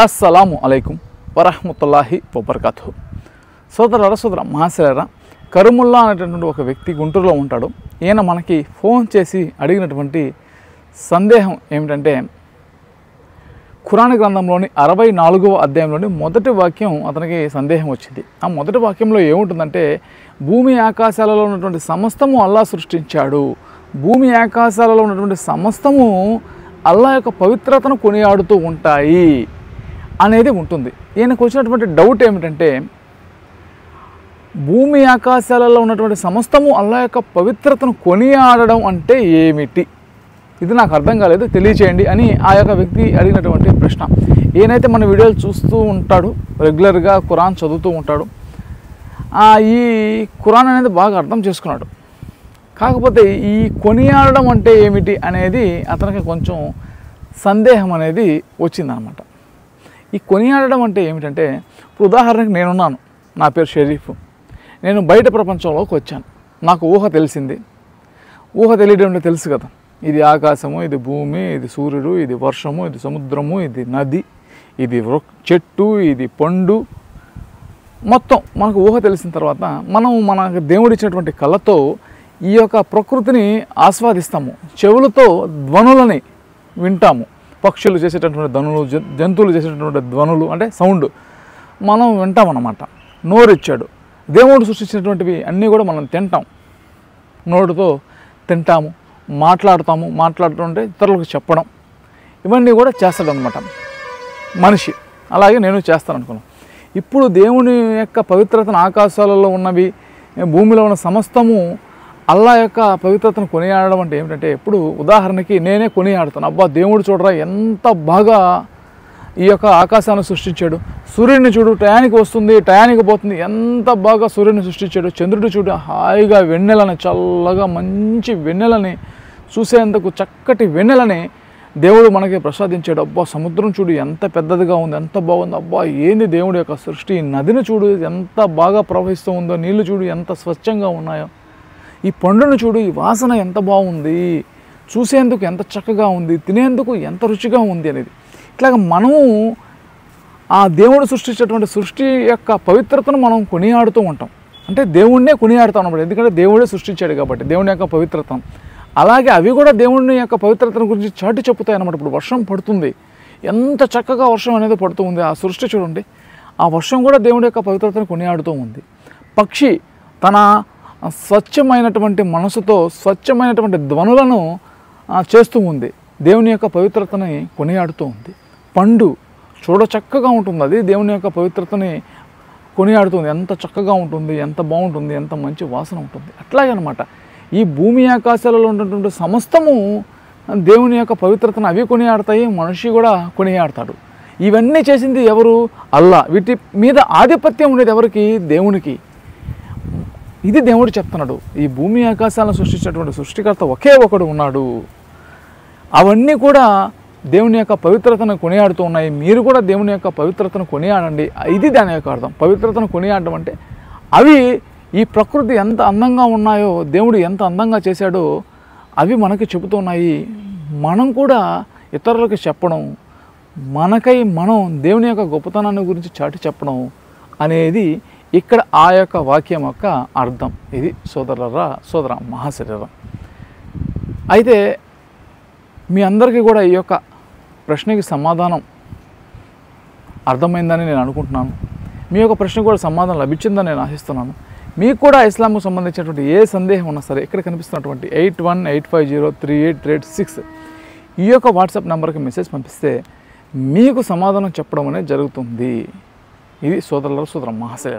అస్సలాము అలైకుం వరహ్మతుల్లాహి వబర్కాతుహు. సోదర మహాశిలరా, కరుముల్లా అనేటటువంటి ఒక వ్యక్తి గుంటూరులో ఉంటాడు. ఈయన మనకి ఫోన్ చేసి అడిగినటువంటి సందేహం ఏమిటంటే, ఖురాన్ గ్రంథంలోని 64వ అధ్యాయంలోని మొదటి వాక్యం అతనికి సందేహం వచ్చింది. ఆ మొదటి వాక్యంలో ఏముంటుందంటే, భూమి ఆకాశాలలో ఉన్నటువంటి సమస్తము అల్లా సృష్టించాడు, భూమి ఆకాశాలలో ఉన్నటువంటి సమస్తము అల్లా యొక్క పవిత్రతను కొనియాడుతూ ఉంటాయి అనేది ఉంటుంది. ఈయనకు వచ్చినటువంటి డౌట్ ఏమిటంటే, భూమి ఆకాశాలలో ఉన్నటువంటి సమస్తము అల్లా యొక్క పవిత్రతను కొనియాడడం అంటే ఏమిటి, ఇది నాకు అర్థం కాలేదు, తెలియచేయండి అని ఆ యొక్క వ్యక్తి అడిగినటువంటి ప్రశ్న. ఈయనైతే మన వీడియోలు చూస్తూ ఉంటాడు, రెగ్యులర్గా ఖురాన్ చదువుతూ ఉంటాడు, ఈ ఖురాన్ అనేది బాగా అర్థం చేసుకున్నాడు. కాకపోతే ఈ కొనియాడడం అంటే ఏమిటి అనేది అతనికి కొంచెం సందేహం అనేది వచ్చిందనమాట. ఈ కొనియాడడం అంటే ఏమిటంటే, ఇప్పుడు ఉదాహరణకి నేనున్నాను, నా పేరు షరీఫ్, నేను బయట ప్రపంచంలోకి వచ్చాను, నాకు ఊహ తెలిసింది. ఊహ తెలియడం అంటే తెలుసు కదా, ఇది ఆకాశము, ఇది భూమి, ఇది సూర్యుడు, ఇది వర్షము, ఇది సముద్రము, ఇది నది, ఇది చెట్టు, ఇది పండు, మొత్తం మనకు ఊహ తెలిసిన తర్వాత మనం మనకు దేవుడిచ్చినటువంటి కళ్ళతో ఈ యొక్క ప్రకృతిని ఆస్వాదిస్తాము, చెవులతో ధ్వనులని వింటాము, పక్షులు చేసేటటువంటి ధ్వనులు, జంతువులు చేసేటటువంటి ధ్వనులు అంటే సౌండ్ మనం వింటామన్నమాట. నోరు ఇచ్చాడు, దేవుడు సృష్టించినటువంటివి అన్నీ కూడా మనం తింటాం, నోటితో తింటాము, మాట్లాడుతుంటే ఇతరులకు చెప్పడం, ఇవన్నీ కూడా చేస్తాడు అనమాట మనిషి. అలాగే నేను చేస్తాను అనుకున్నాను. ఇప్పుడు దేవుని యొక్క పవిత్రతను, ఆకాశాలలో ఉన్నవి, భూమిలో ఉన్న సమస్తము అల్లా యొక్క పవిత్రతను కొనియాడడం అంటే ఏమిటంటే, ఇప్పుడు ఉదాహరణకి నేనే కొనియాడుతాను, అబ్బా దేవుడు చూడరా ఎంత బాగా ఈ యొక్క ఆకాశాన్ని సృష్టించాడు, సూర్యుడిని చూడు టయానికి వస్తుంది టయానికి పోతుంది, ఎంత బాగా సూర్యుడిని సృష్టించాడు, చంద్రుడు చూడు హాయిగా వెన్నెలని, చల్లగా మంచి వెన్నెలని, చూసేందుకు చక్కటి వెన్నెలని దేవుడు మనకి ప్రసాదించాడు. అబ్బా సముద్రం చూడు ఎంత పెద్దదిగా ఉంది, ఎంత బాగుంది, అబ్బా ఏంది దేవుడి యొక్క సృష్టి, నదిని చూడు ఎంత బాగా ప్రవహిస్తూ ఉందో, నీళ్లు చూడు ఎంత స్వచ్ఛంగా ఉన్నాయో, ఈ పండును చూడు ఈ వాసన ఎంత బాగుంది, చూసేందుకు ఎంత చక్కగా ఉంది, తినేందుకు ఎంత రుచిగా ఉంది అనేది. ఇట్లాగ మనము ఆ దేవుడు సృష్టించేటువంటి సృష్టి యొక్క పవిత్రతను మనం కొనియాడుతూ ఉంటాం. అంటే దేవుణ్ణే కొనియాడుతాం అన్నమాట, ఎందుకంటే దేవుడే సృష్టించాడు కాబట్టి దేవుని యొక్క పవిత్రతను. అలాగే అవి కూడా దేవుని యొక్క పవిత్రతను గురించి చాటి చెప్పుతాయి అన్నమాట. ఇప్పుడు వర్షం పడుతుంది, ఎంత చక్కగా వర్షం అనేది పడుతూ ఉంది, ఆ సృష్టి చూడండి, ఆ వర్షం కూడా దేవుడి యొక్క పవిత్రతను కొనియాడుతూ ఉంది. పక్షి తన స్వచ్ఛమైనటువంటి మనసుతో స్వచ్ఛమైనటువంటి ధ్వనులను చేస్తూ ఉంది, దేవుని యొక్క పవిత్రతని కొనియాడుతూ ఉంది. పండు చూడ చక్కగా ఉంటుంది, అది దేవుని యొక్క పవిత్రతని కొనియాడుతుంది, ఎంత చక్కగా ఉంటుంది, ఎంత బాగుంటుంది, ఎంత మంచి వాసన ఉంటుంది. అట్లాగే అనమాట ఈ భూమి ఆకాశాలలో ఉన్నటువంటి సమస్తము దేవుని యొక్క పవిత్రతను అవి కొనియాడతాయి, మనిషి కూడా కొనియాడతాడు. ఇవన్నీ చేసింది ఎవరు? అల్లా. వీటి మీద ఆధిపత్యం ఉండేది ఎవరికి? దేవునికి. ఇది దేవుడు చెప్తున్నాడు, ఈ భూమి ఆకాశాలను సృష్టించినటువంటి సృష్టికర్త ఒకే ఒకడు ఉన్నాడు, అవన్నీ కూడా దేవుని యొక్క పవిత్రతను కొనియాడుతూ ఉన్నాయి, మీరు కూడా దేవుని యొక్క పవిత్రతను కొనియాడండి. ఇది దాని యొక్క అర్థం. పవిత్రతను కొనియాడడం అంటే అవి ఈ ప్రకృతి ఎంత అందంగా ఉన్నాయో, దేవుడు ఎంత అందంగా చేశాడో అవి మనకి చెబుతున్నాయి. మనం కూడా ఇతరులకు చెప్పడం, మనకై మనం దేవుని యొక్క గొప్పతనాన్ని గురించి చాటి చెప్పడం అనేది ఇక్కడ ఆ యొక్క వాక్యం యొక్క అర్థం. ఇది సోదర మహాశరీర. అయితే మీ అందరికీ కూడా ఈ యొక్క ప్రశ్నకి సమాధానం అర్థమైందని నేను అనుకుంటున్నాను. మీ యొక్క ప్రశ్న కూడా సమాధానం లభించిందని నేను ఆశిస్తున్నాను. మీకు కూడా ఇస్లాంకు సంబంధించినటువంటి ఏ సందేహం ఉన్నా సరే, ఇక్కడ కనిపిస్తున్నటువంటి 8185038886 ఈ యొక్క వాట్సాప్ నెంబర్కి మెసేజ్ పంపిస్తే మీకు సమాధానం చెప్పడం అనేది జరుగుతుంది. ఇది సోదర మహాశయ.